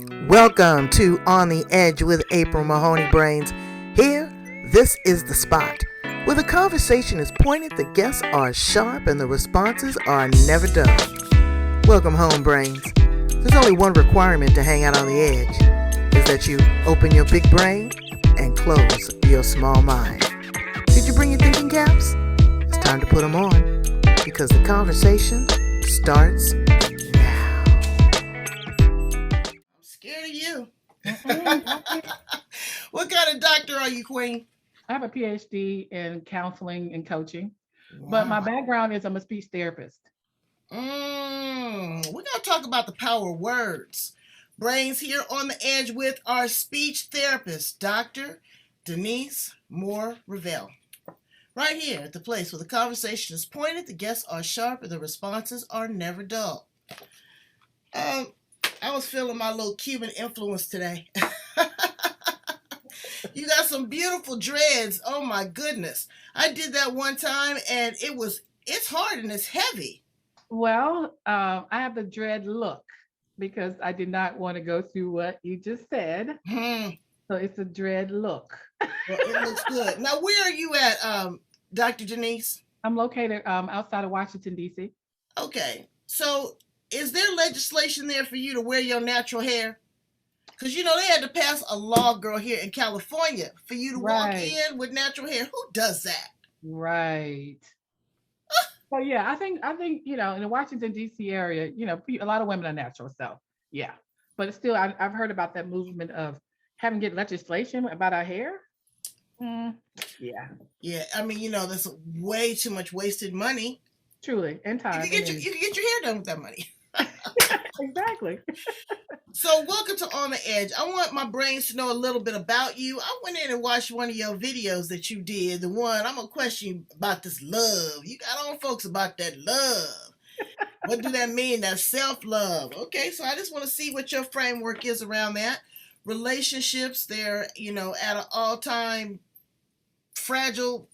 Welcome to On the Edge with April Mahoney Brains. Here, this is the spot where the conversation is pointed, the guests are sharp, and the responses are never dull. Welcome home, Brains. There's only one requirement to hang out on the edge, is that you open your big brain and close your small mind. Did you bring your thinking caps? It's time to put them on, because the conversation starts now. I'm scared of you. What kind of doctor are you, Queen? I have a PhD in counseling and coaching, but my Wow. background is I'm a speech therapist. We're going to talk about the power of words. Brains here on the edge with our speech therapist, Dr. Denise Moore Revel. Right here at the place where the conversation is pointed, the guests are sharp, and the responses are never dull. I was feeling my little Cuban influence today. You got some beautiful dreads. Oh my goodness. I did that one time and it's hard and it's heavy. Well, I have the dread look because I did not want to go through what you just said. Hmm. So it's a dread look. Well, it looks good. Now, where are you at, Dr. Denise? I'm located outside of Washington, D.C. Okay. So, is there legislation there for you to wear your natural hair? Because, they had to pass a law, girl, here in California for you to walk Right, in with natural hair. Who does that? right. So yeah, I think in the Washington D.C. area, a lot of women are natural. So yeah, but it's still, I've heard about that movement of having get legislation about our hair. Mm, yeah, Yeah, I mean, that's way too much wasted money. truly, and You could time and get your energy. you could get your hair done with that money. Exactly. So, welcome to On the Edge. I want my brains to know a little bit about you. I went in and watched one of your videos that you did. The one I'm gonna question you about this love. You got on folks about that love. What do that mean? That self-love. Okay, so I just want to see what your framework is around that. Relationships, they're at an all-time fragile,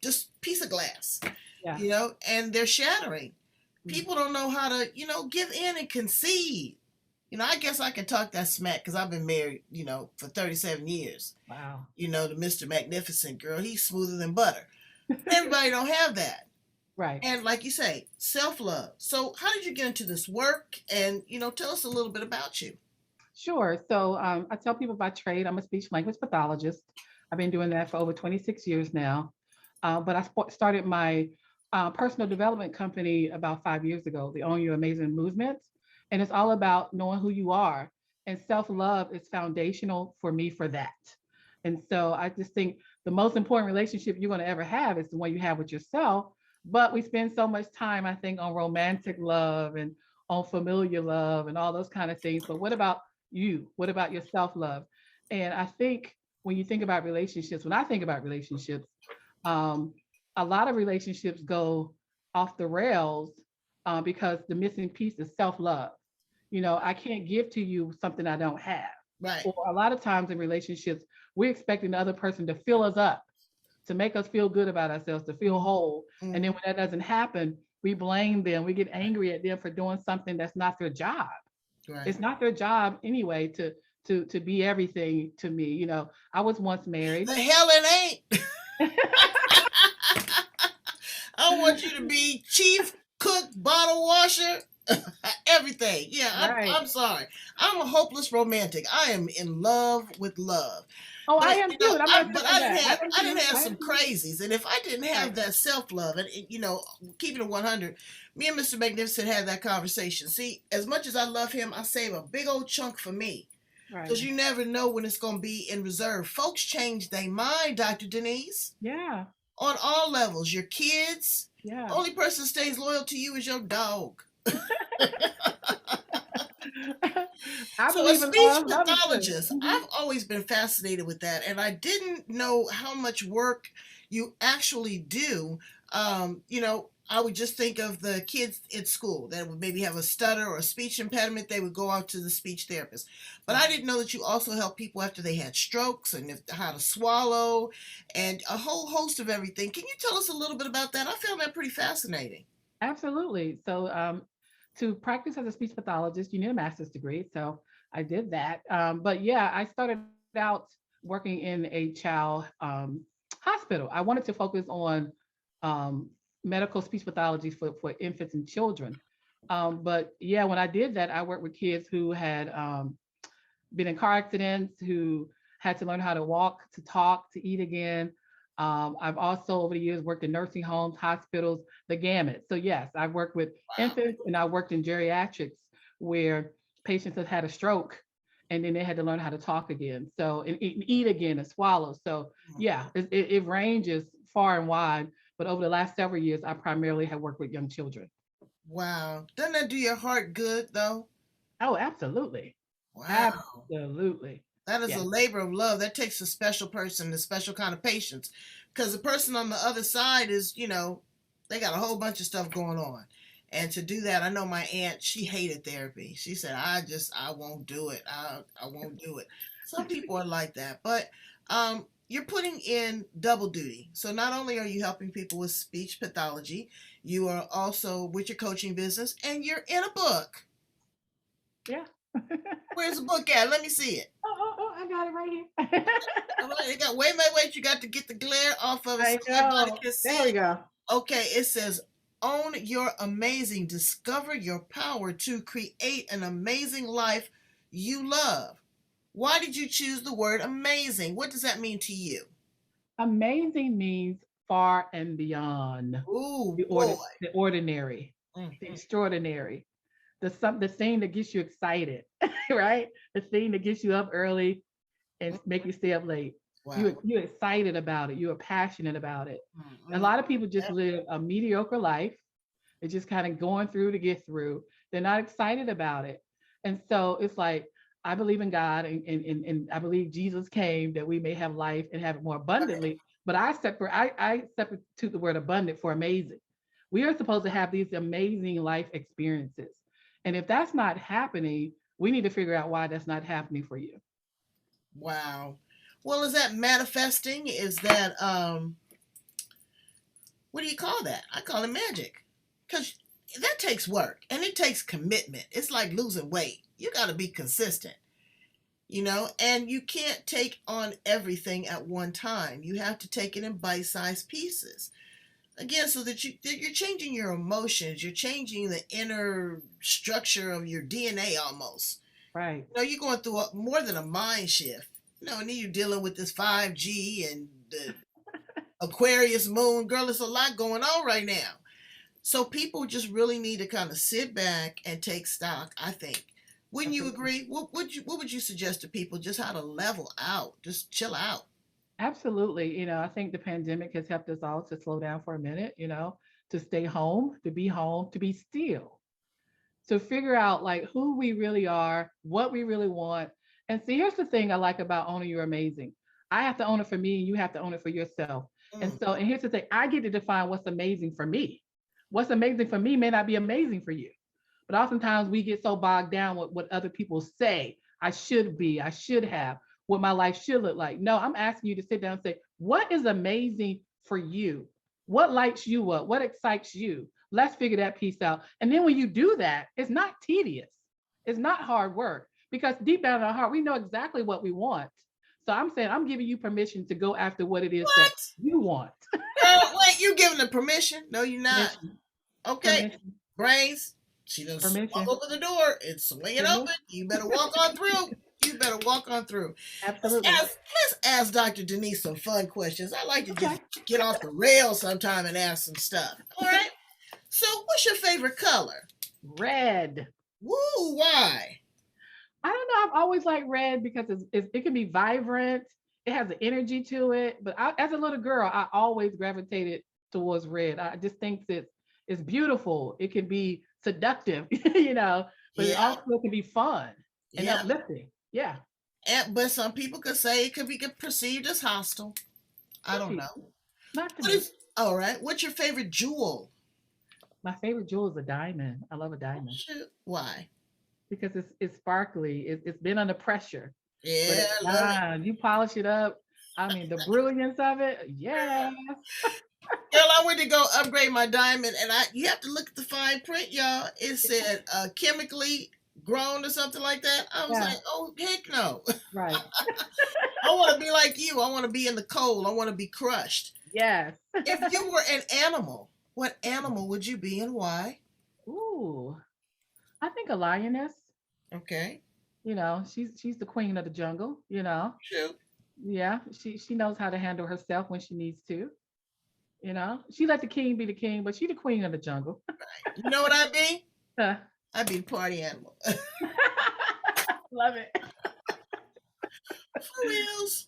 just piece of glass. Yeah. And they're shattering. Mm. People don't know how to give in and concede. I guess I can talk that smack because I've been married, for 37 years. Wow. The Mr. Magnificent girl, he's smoother than butter. Everybody don't have that. Right. And like you say, self-love. So how did you get into this work? And, tell us a little bit about you. Sure. So I tell people by trade, I'm a speech language pathologist. I've been doing that for over 26 years now. But I started my personal development company about 5 years ago, the Own Your Amazing Movement. And it's all about knowing who you are. And self love is foundational for me for that. And so I just think the most important relationship you're going to ever have is the one you have with yourself. But we spend so much time, I think, on romantic love and on familiar love and all those kind of things. But what about you? What about your self love? And I think when you think about relationships, when I think about relationships, um, a lot of relationships go off the rails because the missing piece is self love. I can't give to you something I don't have. Right. Or a lot of times in relationships, we're expecting the other person to fill us up, to make us feel good about ourselves, to feel whole. And then Mm-hmm. when that doesn't happen, we blame them. We get angry at them for doing something that's not their job. Right. It's not their job anyway to be everything to me. I was once married. The hell it ain't. I want you to be chief cook, bottle washer, everything. Yeah, Right. I'm sorry. I'm a hopeless romantic. I am in love with love. Oh, I But am too. And I'm not but saying that. I am I didn't too. have I am some too. crazies, and if I didn't have Right. that self love, and keeping it 100, me and Mr. Magnificent had that conversation. See, as much as I love him, I save a big old chunk for me Right. because you never know when it's gonna be in reserve. Folks change their mind, Dr. Denise, Yeah. on all levels. Your kids, the Yeah. only person that stays loyal to you is your dog. I So, a believe in speech love, love it too. pathologist, I've always been fascinated with that, and I didn't know how much work you actually do. I would just think of the kids at school that would maybe have a stutter or a speech impediment, they would go out to the speech therapist. But I Right. didn't know that you also help people after they had strokes and how to swallow and a whole host of everything. Can you tell us a little bit about that? I found that pretty fascinating. Absolutely. So to practice as a speech pathologist, you need a master's degree. So I did that. But yeah, I started out working in a child hospital. I wanted to focus on um, medical speech pathology for infants and children. But yeah, when I did that, I worked with kids who had been in car accidents, who had to learn how to walk, to talk, to eat again. I've also over the years worked in nursing homes, hospitals, the gamut. So yes, I've worked with Wow. infants and I worked in geriatrics where patients have had a stroke and then they had to learn how to talk again. So and eat again and swallow. So yeah, it ranges far and wide. But over the last several years, I primarily have worked with young children. Wow. Doesn't that do your heart good though? Oh, absolutely. Wow. Absolutely. That is Yeah. a labor of love. That takes a special person, a special kind of patience. Because the person on the other side is, they got a whole bunch of stuff going on. And to do that, I know my aunt, she hated therapy. She said, I won't do it. I won't do it. Some people are like that. But you're putting in double duty. So not only are you helping people with speech pathology, you are also with your coaching business and you're in a book. Yeah. Where's the book at? Let me see it. I got it right here. All right, you got wait. You got to get the glare off of it so I everybody know. can see There we it. go. Okay, it says own your amazing. Discover your power to create an amazing life you love. Why did you choose the word amazing? What does that mean to you? Amazing means far and beyond Ooh, boy. the ordinary, the Mhm. extraordinary, the thing that gets you excited, right? The thing that gets you up early and make you stay up late. Wow. You're excited about it. You are passionate about it. A Mhm. lot of people just live a mediocre life. They're just kind of going through to get through. They're not excited about it. And so it's like, I believe in God and I believe Jesus came that we may have life and have it more abundantly. But I substitute the word abundant for amazing. We are supposed to have these amazing life experiences. And if that's not happening, we need to figure out why that's not happening for you. Wow. Well, is that manifesting? Is that what do you call that? I call it magic. Because that takes work and it takes commitment. It's like losing weight. You got to be consistent, and you can't take on everything at one time. You have to take it in bite-sized pieces. Again, so that you're changing your emotions, you're changing the inner structure of your DNA almost. Right. You're going through more than a mind shift. And then you're dealing with this 5G and the Aquarius moon. Girl, there's a lot going on right now. So people just really need to kind of sit back and take stock, I think. Wouldn't you Absolutely. agree? What would you suggest to people just how to level out, just chill out? Absolutely. I think the pandemic has helped us all to slow down for a minute, to stay home, to be still, to figure out like who we really are, what we really want. And see, here's the thing I like about owning your amazing. I have to own it for me, and you have to own it for yourself. Mm, And here's the thing, I get to define what's amazing for me. What's amazing for me may not be amazing for you. But oftentimes we get so bogged down with what other people say I should be, I should have, what my life should look like. No, I'm asking you to sit down and say, what is amazing for you? What lights you up? What excites you? Let's figure that piece out. And then when you do that, it's not tedious. It's not hard work because deep down in our heart, we know exactly what we want. So I'm saying I'm giving you permission to go after what it is that what? you want. Girl, wait, you giving the permission? No, you're not. Permission, Okay. permission, Brains, she done walk permission, open the door. It's swinging open. permission. You better walk on through. You better walk on through. Let's Absolutely. ask, let's ask Dr. Denise some fun questions. I like to just Okay. get off the rails sometime and ask some stuff. All right. So, what's your favorite color? Red. Woo, why? I don't know. I've always liked red because it can be vibrant. It has an energy to it. But as a little girl, I always gravitated towards red. I just think that it's beautiful. It can be seductive, but it Yeah, also can be fun and yeah. uplifting. Yeah, But some people could say it could be perceived as hostile. I some don't know. people, not to What me. is all right? What's your favorite jewel? My favorite jewel is a diamond. I love a Oh, diamond shoot. Why? because it's sparkly. It's been under pressure, but Yeah, it I love it. shines. You polish it up. I mean, the brilliance of it. Yeah. Girl, I went to go upgrade my diamond, and you have to look at the fine print, y'all. It said chemically grown or something like that, I was Yeah, like, oh heck no. right. I want to be like you. I want to be in the cold. I want to be crushed. Yes. If you were an animal, what animal would you be and why? Ooh, I think a lioness. Okay. She's the queen of the jungle. True. Yeah, she knows how to handle herself when she needs to. She let the king be the king, but she the queen of the jungle. You know what I'd be? I'd be the party animal. Love it. For reals.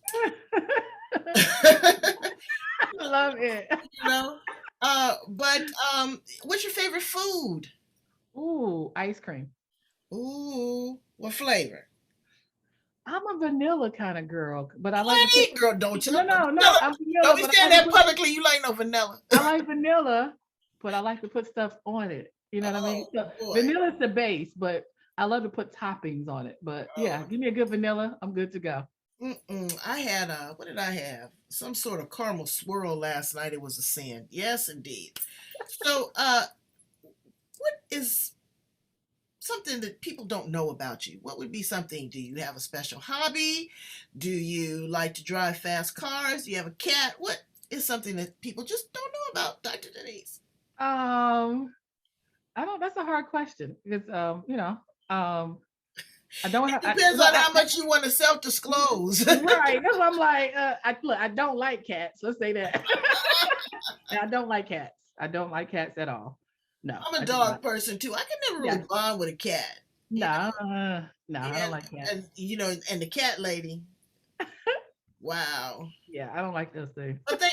Love it. You know? But what's your favorite food? Ooh, ice cream. Ooh, what flavor? I'm a vanilla kind of girl, but I like to put Honey, girl, don't tell no, me. no, no. Vanilla. I'm vanilla, Don't be but saying that publicly. You like no vanilla. I like vanilla, but I like to put stuff on it. You know what I mean? Oh So boy. vanilla is the base, but I love to put toppings on it. But yeah, Oh. give me a good vanilla, I'm good to go. I had what did I have? Some sort of caramel swirl last night. It was a sin. Yes, indeed. So, what is something that people don't know about you? What would be something? Do you have a special hobby? Do you like to drive fast cars? Do you have a cat? What is something that people just don't know about Dr. Denise? Um, I don't. That's a hard question because um, I don't It have. depends Look, on how much you want to self-disclose. right. That's why I'm like, I don't like cats. Let's say that. And I don't like cats. I don't like cats at all. No, I'm a I do dog not. person too. I can never really Yeah. bond with a cat, you No, know. no, I don't And like cats. and the cat lady. Wow. Yeah, I don't like those things. But they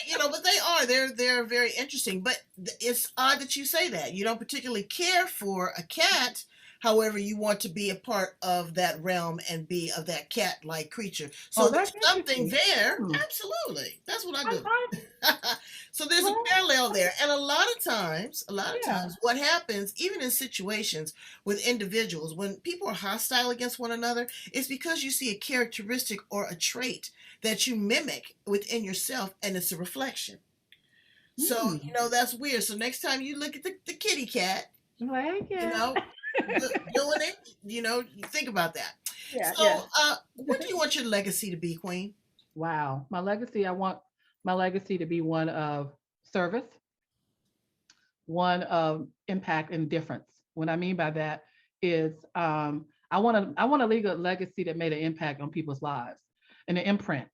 are. They're very interesting. But it's odd that you say that. You don't particularly care for a cat. However, you want to be a part of that realm and be of that cat-like creature. So Oh, there's that's something interesting. there. Hmm. Absolutely. That's what I I, do. I, So there's a well, parallel there. And a lot of yeah. times, what happens, even in situations with individuals, when people are hostile against one another, it's because you see a characteristic or a trait that you mimic within yourself, and it's a reflection. So, Hmm. that's weird. So next time you look at the kitty cat, Like you it. know, doing it, you think about that. Yeah, So, yeah. what do you want your legacy to be, Queen? Wow. My legacy, I want my legacy to be one of service, one of impact and difference. What I mean by that is I want to leave a legacy that made an impact on people's lives and an imprint.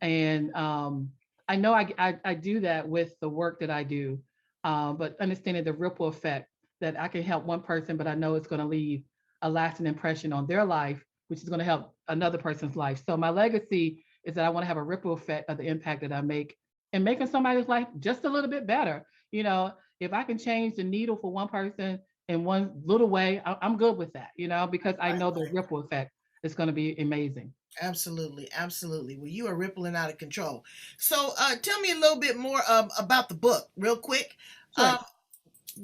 And I know I do that with the work that I do, but understanding the ripple effect that I can help one person, but I know it's going to leave a lasting impression on their life, which is going to help another person's life. So my legacy is that I want to have a ripple effect of the impact that I make and making somebody's life just a little bit better. If I can change the needle for one person in one little way, I'm good with that, because I Right, know the right. ripple effect is going to be amazing. Absolutely, absolutely. Well, you are rippling out of control. So, tell me a little bit more about the book, real quick. Um, Sure.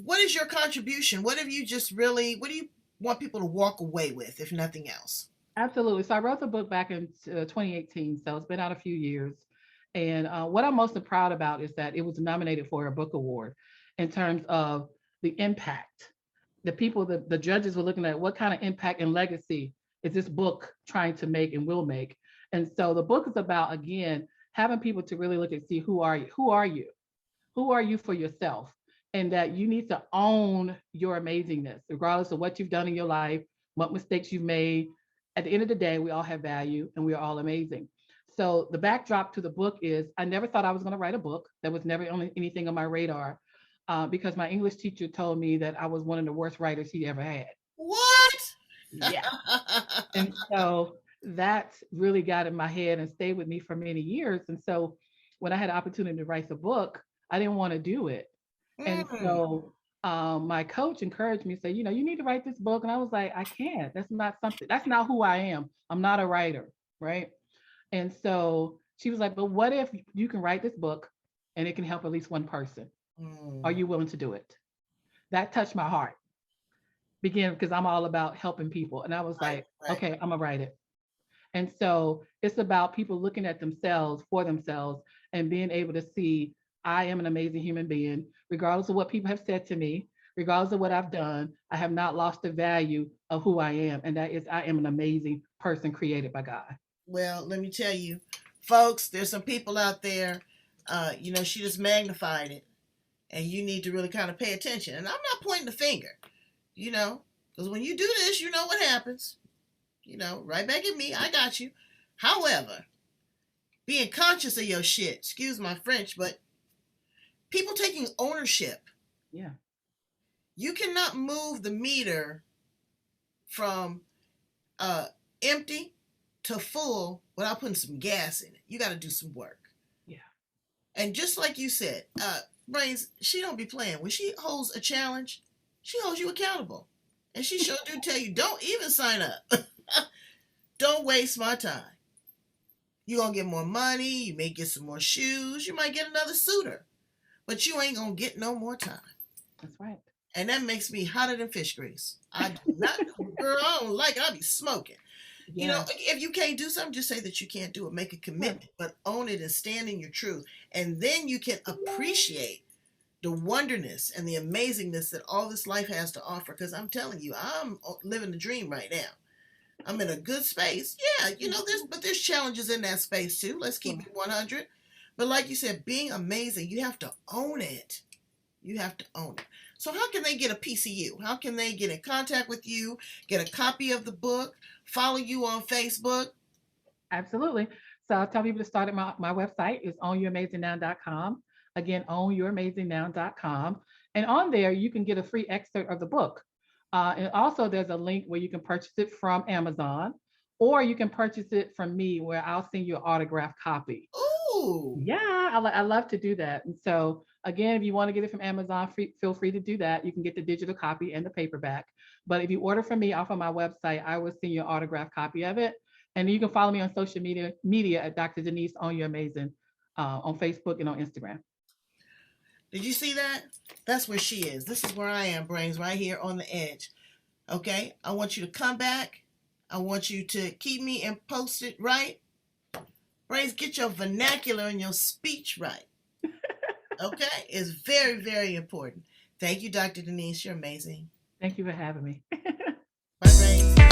what is your contribution? What have you just really? What do you want people to walk away with, if nothing else? Absolutely. So I wrote the book back in 2018. So it's been out a few years. And what I'm most proud about is that it was nominated for a book award in terms of the impact. The judges were looking at what kind of impact and legacy is this book trying to make and will make. And so the book is about, again, having people to really look and see who are you? Who are you? Who are you for yourself? And that you need to own your amazingness, regardless of what you've done in your life, what mistakes you've made. At the end of the day, we all have value and we are all amazing. So the backdrop to the book is I never thought I was going to write a book. That was never anything on my radar, because my English teacher told me that I was one of the worst writers he ever had. What? Yeah. And so that really got in my head and stayed with me for many years. And so when I had the opportunity to write the book, I didn't want to do it. And Mm, so my coach encouraged me, say, you need to write this book. And I was like, I can't. That's not who I am. I'm not a writer. Right. And so she was like, but what if you can write this book and it can help at least one person? Are mm, you willing to do it? That touched my heart, begin because I'm all about helping people. And I was right, like, right. okay, I'm gonna write it. And so it's about people looking at themselves for themselves and being able to see I am an amazing human being, regardless of what people have said to me. regardless of what I've done, I have not lost the value of who I am. And that is, I am an amazing person created by God. Well, let me tell you, folks, there's some people out there, she just magnified it. And you need to really kind of pay attention. And I'm not pointing the finger, because when you do this, you know what happens. Right back at me. I got you. However, being conscious of your shit, excuse my French, but people taking ownership. Yeah. You cannot move the meter from empty to full without putting some gas in it. You got to do some work. Yeah. And just like you said, Brains, she don't be playing. When she holds a challenge, she holds you accountable. And she sure do tell you, don't even sign up. Don't waste my time. You're going to get more money. You may get some more shoes. You might get another suitor. But you ain't going to get no more time. That's right. And that makes me hotter than fish grease. I do not, girl, I don't like it. I'll be smoking. Yeah. If you can't do something, just say that you can't do it. Make a commitment, but own it and stand in your truth. And then you can appreciate the wonderness and the amazingness that all this life has to offer. Because I'm telling you, I'm living the dream right now. I'm in a good space. Yeah, there's challenges in that space too. Let's keep it 100. But like you said, being amazing, you have to own it. You have to own it. So how can they get a piece of you? How can they get in contact with you, get a copy of the book, follow you on Facebook? Absolutely. So I'll tell people to start at my website is ownyouramazingnnow.com. Again, ownyouramazingnnow.com. And on there, you can get a free excerpt of the book. And also there's a link where you can purchase it from Amazon, or you can purchase it from me where I'll send you an autographed copy. Ooh. Yeah, I love to do that. And so again, if you want to get it from Amazon, feel free to do that. You can get the digital copy and the paperback. But if you order from me off of my website, I will send you an autographed copy of it. And you can follow me on social media at Dr. Denise On Your Amazing on Facebook and on Instagram. Did you see that? That's where she is. This is where I am, Brains, right here on the edge. Okay? I want you to come back. I want you to keep me and post it right. Brains, get your vernacular and your speech right. Okay? It's very, very important. Thank you, Dr. Denise. You're amazing. Thank you for having me. Bye, Brains.